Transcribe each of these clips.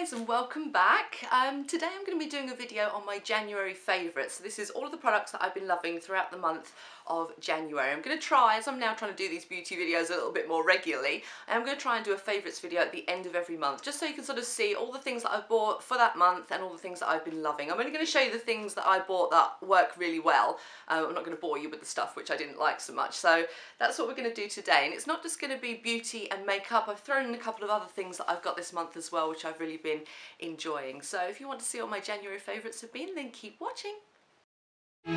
guys, and welcome back. Today I'm going to be doing a video on my January favourites. So this is all of the products that I've been loving throughout the month of January. I'm going to try, as I'm now trying to do these beauty videos a little bit more regularly, I'm going to try and do a favourites video at the end of every month, just so you can sort of see all the things that I've bought for that month and all the things that I've been loving. I'm only going to show you the things that I bought that work really well. I'm not going to bore you with the stuff which I didn't like so much. So that's what we're going to do today, and it's not just going to be beauty and makeup. I've thrown in a couple of other things that I've got this month as well, which I've really been enjoying. So if you want to see what my January favourites have been, then keep watching. Okay,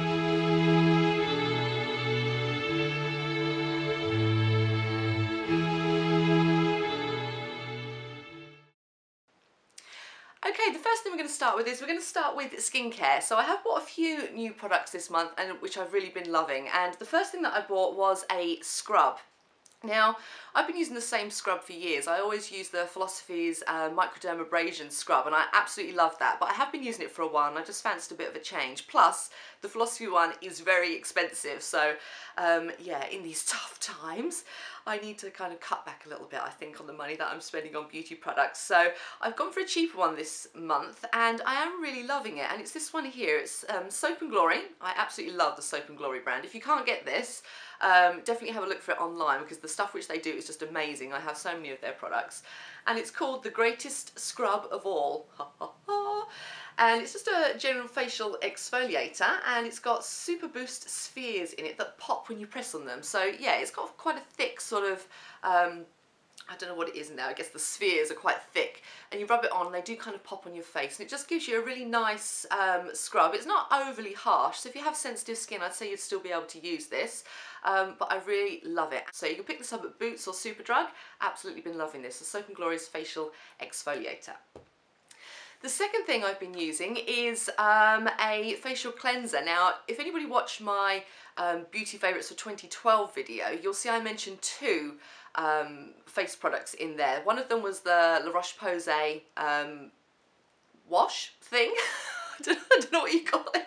the first thing we're going to start with is we're going to start with skincare. So I have bought a few new products this month, and which I've really been loving. And the first thing that I bought was a scrub. Now, I've been using the same scrub for years. I always use the Philosophy's microdermabrasion scrub, and I absolutely love that. But I have been using it for a while, and I just fancied a bit of a change. Plus, the Philosophy one is very expensive, so yeah, in these tough times, I need to kind of cut back a little bit, I think, on the money that I'm spending on beauty products. So I've gone for a cheaper one this month, and I am really loving it. And it's this one here. It's Soap and Glory. I absolutely love the Soap and Glory brand. If you can't get this, definitely have a look for it online, because the stuff which they do is just amazing. I have so many of their products, and it's called the Greatest Scrub of All. And it's just a general facial exfoliator, and it's got super boost spheres in it that pop when you press on them. So yeah, it's got quite a thick sort of I don't know what it is now, I guess the spheres are quite thick, and you rub it on and they do kind of pop on your face, and it just gives you a really nice scrub. It's not overly harsh, so if you have sensitive skin, I'd say you'd still be able to use this, but I really love it. So you can pick this up at Boots or Superdrug. Absolutely been loving this, the Soap & Glory's facial exfoliator. The second thing I've been using is a facial cleanser. Now, if anybody watched my beauty favourites for 2012 video, you'll see I mentioned two face products in there. One of them was the La Roche-Posay wash thing. I don't know what you call it.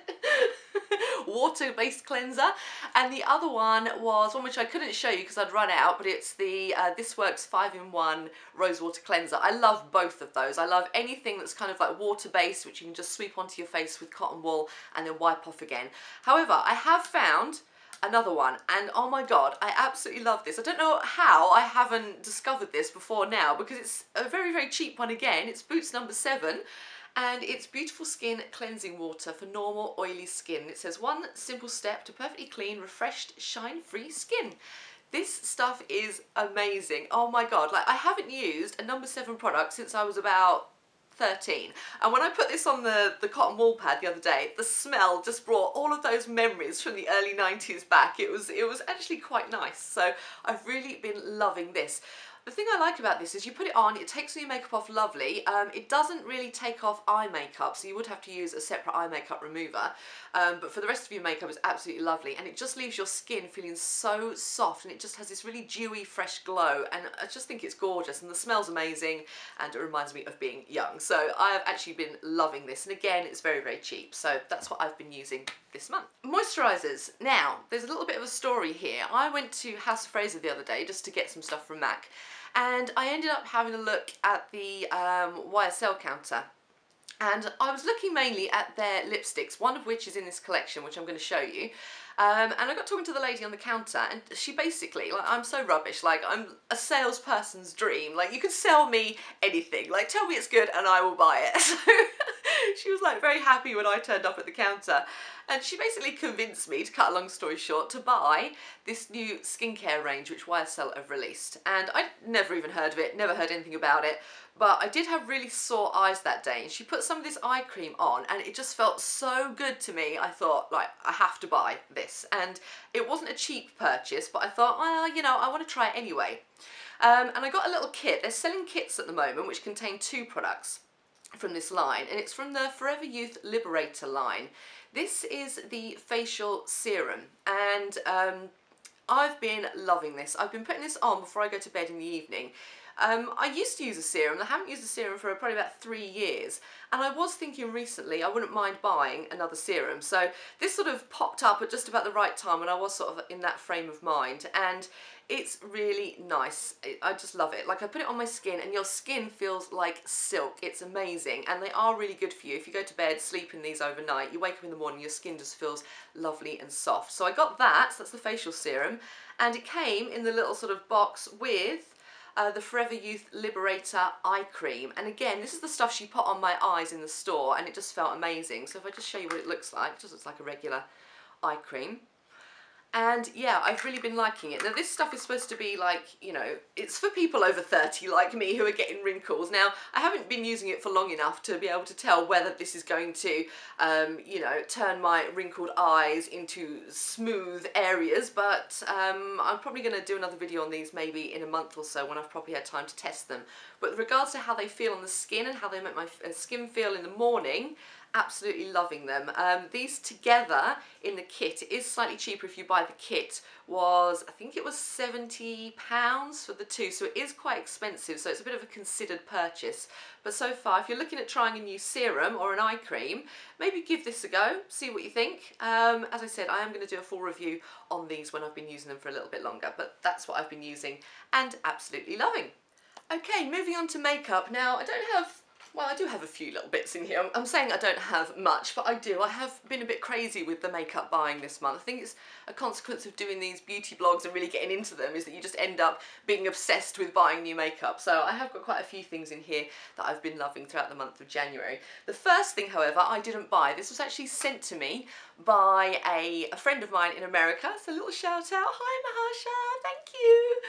Water-based cleanser, and the other one was one which I couldn't show you because I'd run out, but it's the This Works 5-in-1 Rose Water Cleanser. I love both of those. I love anything that's kind of like water-based, which you can just sweep onto your face with cotton wool and then wipe off again. However, I have found another one, and oh my god, I absolutely love this. I don't know how I haven't discovered this before now, because it's a very, very cheap one again. It's Boots number 7. And it's Beautiful Skin Cleansing Water for normal oily skin. It says, one simple step to perfectly clean, refreshed, shine-free skin. This stuff is amazing. Oh my god, like I haven't used a number 7 product since I was about 13. And when I put this on the cotton wool pad the other day, the smell just brought all of those memories from the early 90s back. It was actually quite nice. So I've really been loving this. The thing I like about this is you put it on, it takes all your makeup off lovely. It doesn't really take off eye makeup, so you would have to use a separate eye makeup remover. But for the rest of your makeup, it's absolutely lovely, and it just leaves your skin feeling so soft, and it just has this really dewy, fresh glow, and I just think it's gorgeous, and the smell's amazing, and it reminds me of being young. So I have actually been loving this, and again, it's very, very cheap, so that's what I've been using this month. Moisturisers. Now, there's a little bit of a story here. I went to House of Fraser the other day just to get some stuff from MAC, and I ended up having a look at the YSL counter, and I was looking mainly at their lipsticks, one of which is in this collection, which I'm going to show you. And I got talking to the lady on the counter, and she basically, like, I'm so rubbish, like, I'm a salesperson's dream. Like, you can sell me anything, like, tell me it's good and I will buy it. So she was like very happy when I turned up at the counter, and she basically convinced me, to cut a long story short, to buy this new skincare range which YSL have released. And I'd never even heard of it, never heard anything about it, but I did have really sore eyes that day, and she put some of this eye cream on, and it just felt so good to me. I thought, like, I have to buy this. And it wasn't a cheap purchase, but I thought, well, you know, I want to try it anyway. And I got a little kit. They're selling kits at the moment which contain 2 products from this line, and it's from the Forever Youth Liberator line. This is the Facial Serum, and I've been loving this. I've been putting this on before I go to bed in the evening. I used to use a serum. I haven't used a serum for probably about 3 years, and I was thinking recently I wouldn't mind buying another serum. So this sort of popped up at just about the right time when I was sort of in that frame of mind, and it's really nice. I just love it. Like, I put it on my skin and your skin feels like silk. It's amazing, and they are really good for you. If you go to bed, sleep in these overnight, you wake up in the morning, your skin just feels lovely and soft. So I got that, so that's the facial serum, and it came in the little sort of box with the Forever Youth Liberator eye cream. And again, this is the stuff she put on my eyes in the store, and it just felt amazing. So if I just show you what it looks like, it just looks like a regular eye cream. And yeah, I've really been liking it. Now this stuff is supposed to be like, you know, it's for people over 30 like me who are getting wrinkles. Now, I haven't been using it for long enough to be able to tell whether this is going to, you know, turn my wrinkled eyes into smooth areas, but I'm probably going to do another video on these maybe in a month or so when I've probably had time to test them. But with regards to how they feel on the skin and how they make my skin feel in the morning, absolutely loving them. These together in the kit, it is slightly cheaper if you buy the kit, was, I think it was £70 for the two, so it is quite expensive, so it's a bit of a considered purchase. But so far, if you're looking at trying a new serum or an eye cream, maybe give this a go, see what you think. As I said, I am going to do a full review on these when I've been using them for a little bit longer, but that's what I've been using and absolutely loving. Okay, moving on to makeup. Now, I don't have, well, I do have a few little bits in here. I'm saying I don't have much, but I do. I have been a bit crazy with the makeup buying this month. I think it's a consequence of doing these beauty blogs and really getting into them, is that you just end up being obsessed with buying new makeup. So I have got quite a few things in here that I've been loving throughout the month of January. The first thing, however, I didn't buy. This was actually sent to me by a friend of mine in America. So a little shout out. Hi, Mahasha. Thank you.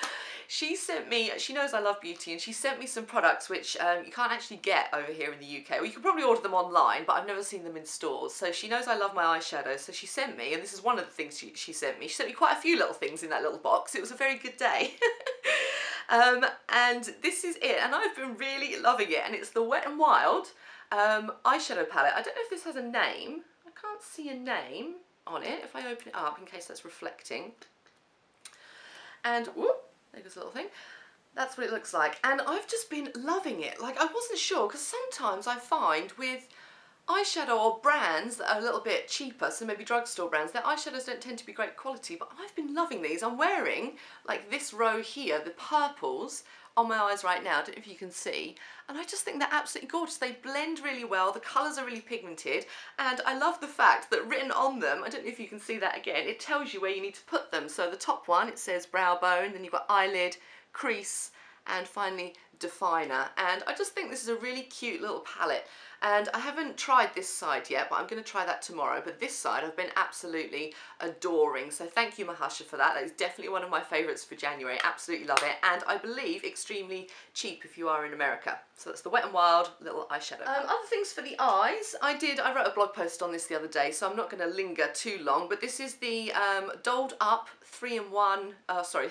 She sent me, she knows I love beauty, and she sent me some products which you can't actually get over here in the UK. Well, you can probably order them online, but I've never seen them in stores. So she knows I love my eyeshadow, so she sent me, and this is one of the things she sent me. She sent me quite a few little things in that little box. It was a very good day. And this is it, and I've been really loving it, and it's the Wet n Wild eyeshadow palette. I don't know if this has a name. I can't see a name on it if I open it up in case that's reflecting. And whoop, there goes a little thing. That's what it looks like, and I've just been loving it. Like, I wasn't sure, because sometimes I find with eyeshadow or brands that are a little bit cheaper, so maybe drugstore brands, their eyeshadows don't tend to be great quality, but I've been loving these. I'm wearing, like, this row here, the purples, on my eyes right now. I don't know if you can see, and I just think they're absolutely gorgeous. They blend really well, the colours are really pigmented, and I love the fact that written on them, I don't know if you can see that again, it tells you where you need to put them. So the top one, it says brow bone, then you've got eyelid, crease, and finally definer. And I just think this is a really cute little palette, and I haven't tried this side yet, but I'm going to try that tomorrow. But this side I've been absolutely adoring, so thank you, Mahasha, for that. That is definitely one of my favourites for January. Absolutely love it, and I believe extremely cheap if you are in America. So that's the Wet n Wild little eyeshadow. Other things for the eyes, I wrote a blog post on this the other day, so I'm not going to linger too long, but this is the Dolled Up 3-in-1,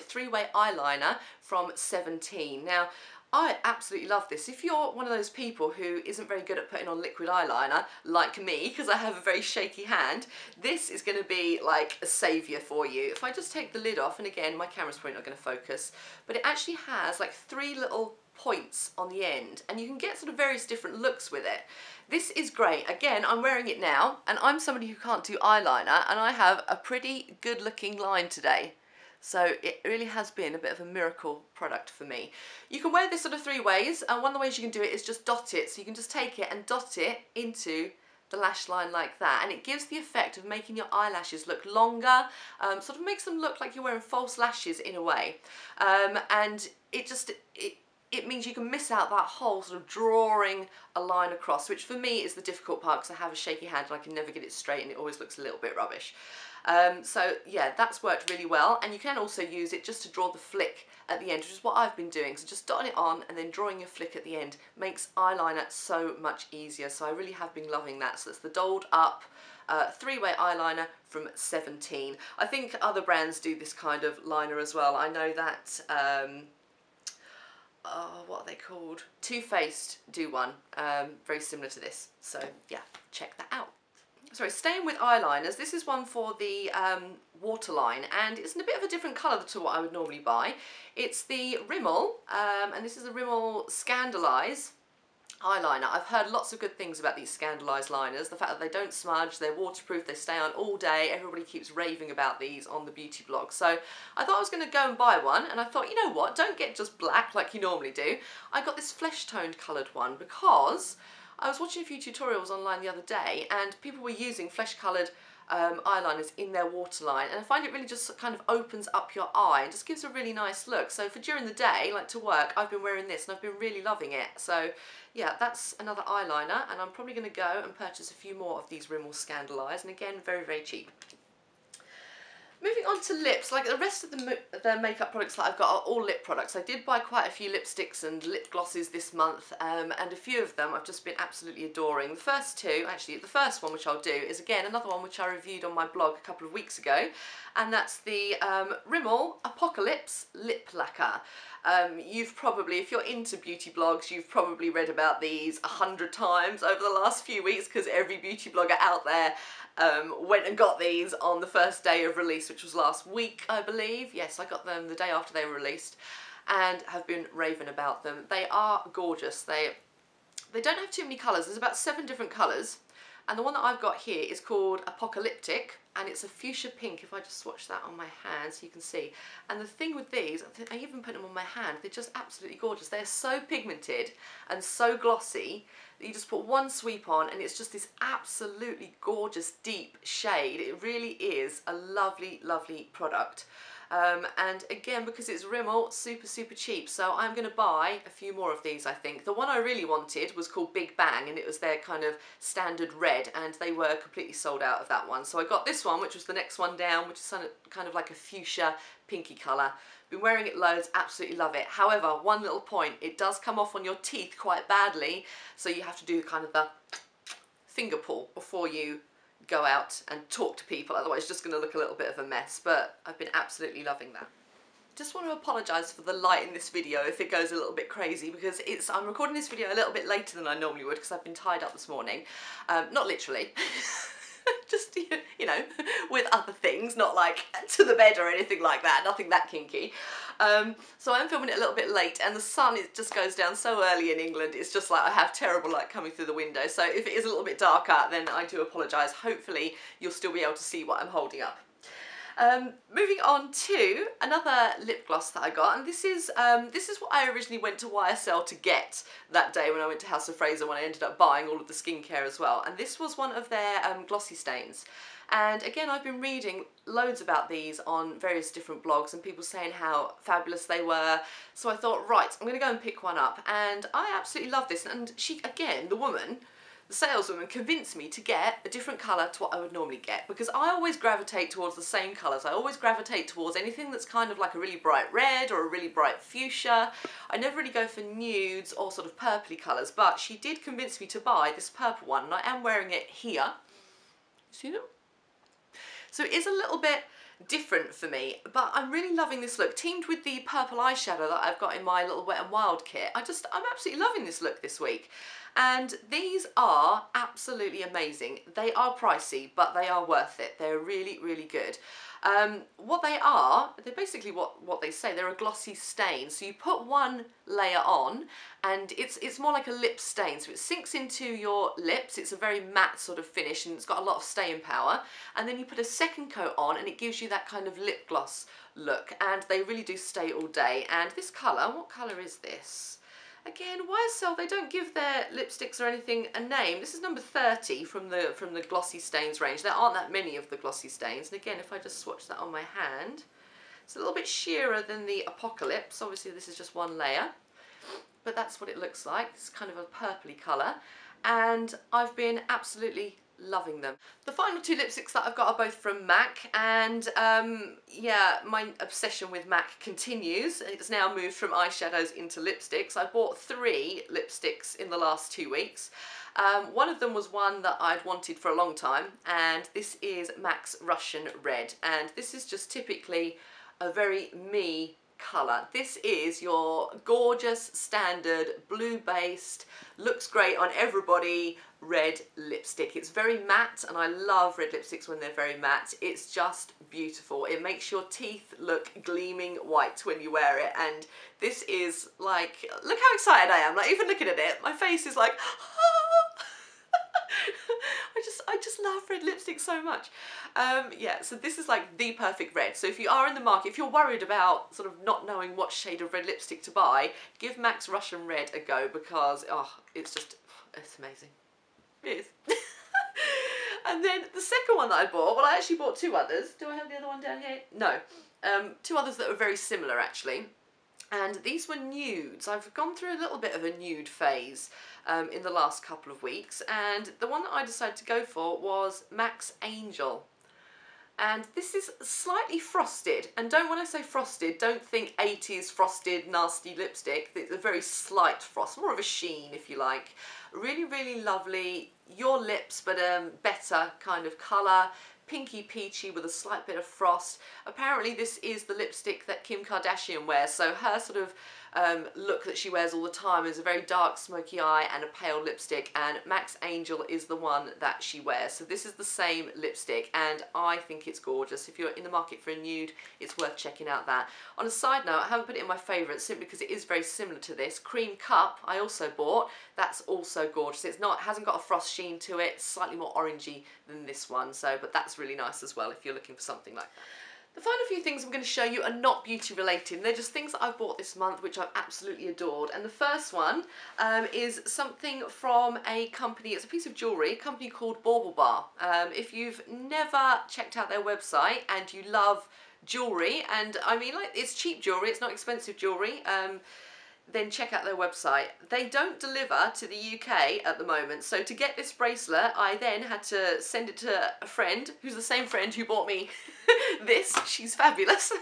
three-way eyeliner from 17. Now, I absolutely love this. If you're one of those people who isn't very good at putting on liquid eyeliner, like me, because I have a very shaky hand, this is going to be like a saviour for you. If I just take the lid off, and again, my camera's probably not going to focus, but it actually has like 3 little points on the end, and you can get sort of various different looks with it. This is great. Again, I'm wearing it now, and I'm somebody who can't do eyeliner, and I have a pretty good looking line today. So it really has been a bit of a miracle product for me. You can wear this sort of 3 ways, and one of the ways you can do it is just dot it. So you can just take it and dot it into the lash line like that, and it gives the effect of making your eyelashes look longer, sort of makes them look like you're wearing false lashes in a way, and it means you can miss out that whole sort of drawing a line across, which for me is the difficult part because I have a shaky hand and I can never get it straight and it always looks a little bit rubbish. So yeah, that's worked really well, and you can also use it just to draw the flick at the end, which is what I've been doing. So just dotting it on and then drawing your flick at the end makes eyeliner so much easier. So I really have been loving that. So it's the Dolled Up 3-way eyeliner from 17. I think other brands do this kind of liner as well. I know that what are they called? Too Faced do one very similar to this. So yeah, check that out. staying with eyeliners, this is one for the waterline, and it's in a bit of a different colour to what I would normally buy. It's the Rimmel, and this is the Rimmel Scandaleyes eyeliner. I've heard lots of good things about these Scandaleyes liners. The fact that they don't smudge, they're waterproof, they stay on all day. Everybody keeps raving about these on the beauty blog. So I thought I was going to go and buy one, and I thought, you know what, don't get just black like you normally do. I got this flesh toned coloured one because I was watching a few tutorials online the other day and people were using flesh coloured eyeliners in their waterline, and I find it really just kind of opens up your eye and just gives a really nice look. So for during the day, like to work, I've been wearing this and I've been really loving it. So yeah, that's another eyeliner, and I'm probably going to go and purchase a few more of these Rimmel Scandaleyes, and again, very, very cheap. Moving on to lips, like the rest of the makeup products that I've got are all lip products. I did buy quite a few lipsticks and lip glosses this month, and a few of them I've just been absolutely adoring. The first two, actually the first one which I'll do is again another one which I reviewed on my blog a couple of weeks ago, and that's the Rimmel Apocalypse Lip Lacquer. You've probably, if you're into beauty blogs, you've probably read about these 100 times over the last few weeks because every beauty blogger out there went and got these on the first day of release, which was last week, I believe. Yes, I got them the day after they were released and have been raving about them. They are gorgeous. They don't have too many colours. There's about 7 different colours, and the one that I've got here is called Apocalyptic, and it's a fuchsia pink. If I just swatch that on my hand so you can see. And the thing with these, I even put them on my hand, they're just absolutely gorgeous. They're so pigmented and so glossy that you just put one sweep on and it's just this absolutely gorgeous deep shade. It really is a lovely, lovely product. And again, because it's Rimmel, super, super cheap. So I'm going to buy a few more of these, I think. The one I really wanted was called Big Bang, and it was their kind of standard red, and they were completely sold out of that one. So I got this one, which was the next one down, which is kind of like a fuchsia pinky colour. Been wearing it loads, absolutely love it. However, one little point, it does come off on your teeth quite badly, so you have to do kind of the finger pull before you go out and talk to people, otherwise it's just going to look a little bit of a mess, but I've been absolutely loving that. Just want to apologise for the light in this video if it goes a little bit crazy, because I'm recording this video a little bit later than I normally would because I've been tied up this morning. Not literally. Just, you know, with other things, not like to the bed or anything like that, nothing that kinky. So I'm filming it a little bit late, and the sun, it just goes down so early in England, it's just like I have terrible light coming through the window, so if it is a little bit darker then I do apologise. Hopefully you'll still be able to see what I'm holding up. Moving on to another lip gloss that I got, and this is what I originally went to YSL to get that day when I went to House of Fraser, when I ended up buying all of the skincare as well, and this was one of their glossy stains. And again, I've been reading loads about these on various different blogs and people saying how fabulous they were, so I thought, right, I'm going to go and pick one up, and I absolutely love this. And she, again, the saleswoman convinced me to get a different colour to what I would normally get, because I always gravitate towards the same colours. I always gravitate towards anything that's kind of like a really bright red or a really bright fuchsia. I never really go for nudes or sort of purpley colours, but she did convince me to buy this purple one, and I am wearing it here. See them? So it is a little bit different for me, but I'm really loving this look, teamed with the purple eyeshadow that I've got in my little Wet n Wild kit. I'm absolutely loving this look this week. And these are absolutely amazing. They are pricey, but they are worth it. They're really, really good. What they are, they're basically what they say, they're a glossy stain. So you put one layer on and it's more like a lip stain. So it sinks into your lips. It's a very matte sort of finish and it's got a lot of staying power. And then you put a second coat on and it gives you that kind of lip gloss look. And they really do stay all day. And this colour, what colour is this? Again, YSL, they don't give their lipsticks or anything a name. This is number 30 from the glossy stains range. There aren't that many of the glossy stains. And again, if I just swatch that on my hand, it's a little bit sheerer than the Apocalypse. Obviously, this is just one layer, but that's what it looks like. It's kind of a purpley colour, and I've been absolutely loving them. The final two lipsticks that I've got are both from MAC, and yeah, my obsession with MAC continues. It's now moved from eyeshadows into lipsticks. I bought 3 lipsticks in the last 2 weeks. One of them was one that I'd wanted for a long time, and this is MAC's Russian Red, and this is just typically a very me colour. This is your gorgeous standard blue based, looks great on everybody red lipstick. It's very matte and I love red lipsticks when they're very matte. It's just beautiful. It makes your teeth look gleaming white when you wear it, and this is like, look how excited I am, like even looking at it my face is like I just love red lipstick so much. Yeah, so this is like the perfect red. So if you are in the market, if you're worried about sort of not knowing what shade of red lipstick to buy, give MAC's Russian Red a go, because it's amazing. It is. And then the second one that I bought, well, I actually bought two others. Do I have the other one down here? No. Two others that were very similar actually. And these were nudes. I've gone through a little bit of a nude phase in the last couple of weeks, and the one that I decided to go for was MAC's Angel. And this is slightly frosted, and when I say frosted, don't think 80s frosted nasty lipstick. It's a very slight frost, more of a sheen if you like. Really, really lovely, your lips, but better kind of colour. Pinky peachy with a slight bit of frost. Apparently this is the lipstick that Kim Kardashian wears, so her sort of look that she wears all the time is a very dark smoky eye and a pale lipstick, and MAC's Angel is the one that she wears. So this is the same lipstick and I think it's gorgeous. If you're in the market for a nude, it's worth checking out that. On a side note, I haven't put it in my favourites simply because it is very similar to this. Cream Cup I also bought. That's also gorgeous. It hasn't got a frost sheen to it, it's slightly more orangey than this one, so but that's really nice as well if you're looking for something like that. The final few things I'm going to show you are not beauty related. They're just things that I've bought this month which I've absolutely adored. And the first one is something from a company, it's a piece of jewellery, a company called Bauble Bar. If you've never checked out their website and you love jewellery, and I mean like it's cheap jewellery, it's not expensive jewellery, then check out their website. They don't deliver to the UK at the moment, so to get this bracelet I then had to send it to a friend who's the same friend who bought me this. She's fabulous.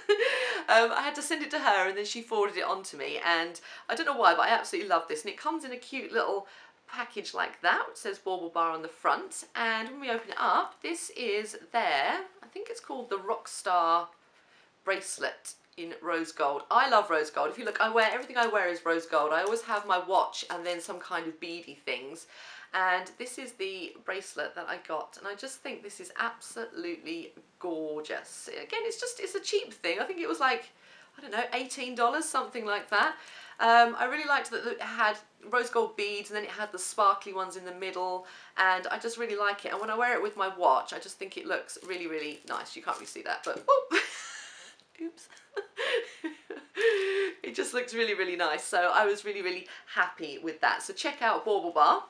I had to send it to her and then she forwarded it on to me, and I don't know why but I absolutely love this, and it comes in a cute little package like that which says Bauble Bar on the front, and when we open it up this is I think it's called the Rockstar bracelet in rose gold. I love rose gold. If you look, everything I wear is rose gold. I always have my watch and then some kind of beady things. And this is the bracelet that I got, and I just think this is absolutely gorgeous. Again, it's a cheap thing. I think it was like, I don't know, $18, something like that. I really liked that it had rose gold beads and then it had the sparkly ones in the middle, and I just really like it. And when I wear it with my watch, I just think it looks really, really nice. You can't really see that, but whoop. Oops. It just looks really, really nice. So I was really, really happy with that. So check out Bauble Bar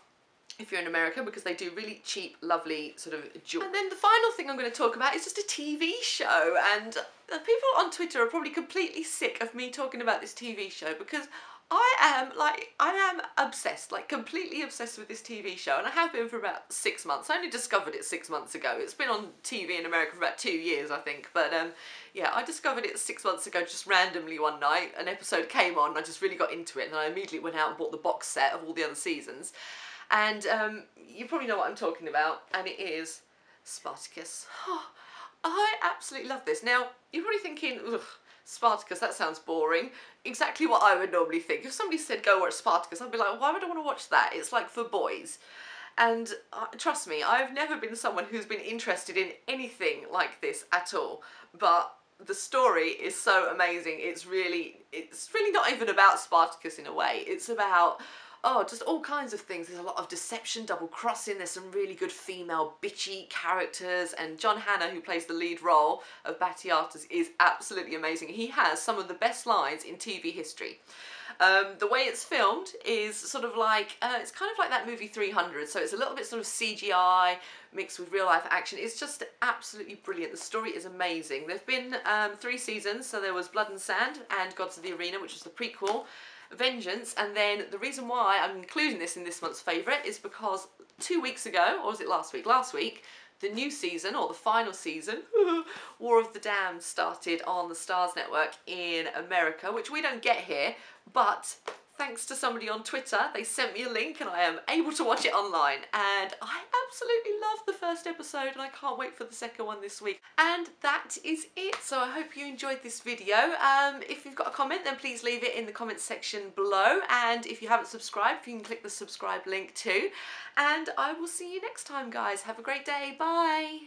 if you're in America, because they do really cheap, lovely sort of jewelry. And then the final thing I'm going to talk about is just a TV show. And people on Twitter are probably completely sick of me talking about this TV show, because I am obsessed, like completely obsessed with this TV show, and I have been for about 6 months. I only discovered it 6 months ago. It's been on TV in America for about 2 years, I think, but yeah, I discovered it 6 months ago just randomly one night. An episode came on and I just really got into it, and then I immediately went out and bought the box set of all the other seasons. And you probably know what I'm talking about, and it is Spartacus. Oh, I absolutely love this. Now, you're probably thinking, ugh, Spartacus, that sounds boring. Exactly what I would normally think. If somebody said go watch Spartacus, I'd be like, why would I want to watch that? It's like for boys. And trust me, I've never been someone who's been interested in anything like this at all. But the story is so amazing. It's really not even about Spartacus in a way. It's about, just all kinds of things. There's a lot of deception, double crossing, there's some really good female bitchy characters, and John Hannah, who plays the lead role of Batiatus, is absolutely amazing. He has some of the best lines in TV history. The way it's filmed is sort of like, it's kind of like that movie 300, so it's a little bit sort of CGI mixed with real life action. It's just absolutely brilliant. The story is amazing. There've been 3 seasons, so there was Blood and Sand and Gods of the Arena, which was the prequel, Vengeance, and then the reason why I'm including this in this month's favourite is because 2 weeks ago, or was it last week? Last week, the new season, or the final season, War of the Damned, started on the Stars Network in America, which we don't get here, but thanks to somebody on Twitter, they sent me a link and I am able to watch it online, and I absolutely loved the first episode and I can't wait for the second one this week. And that is it. So I hope you enjoyed this video. If you've got a comment, then please leave it in the comments section below. And if you haven't subscribed, you can click the subscribe link too. And I will see you next time, guys. Have a great day. Bye.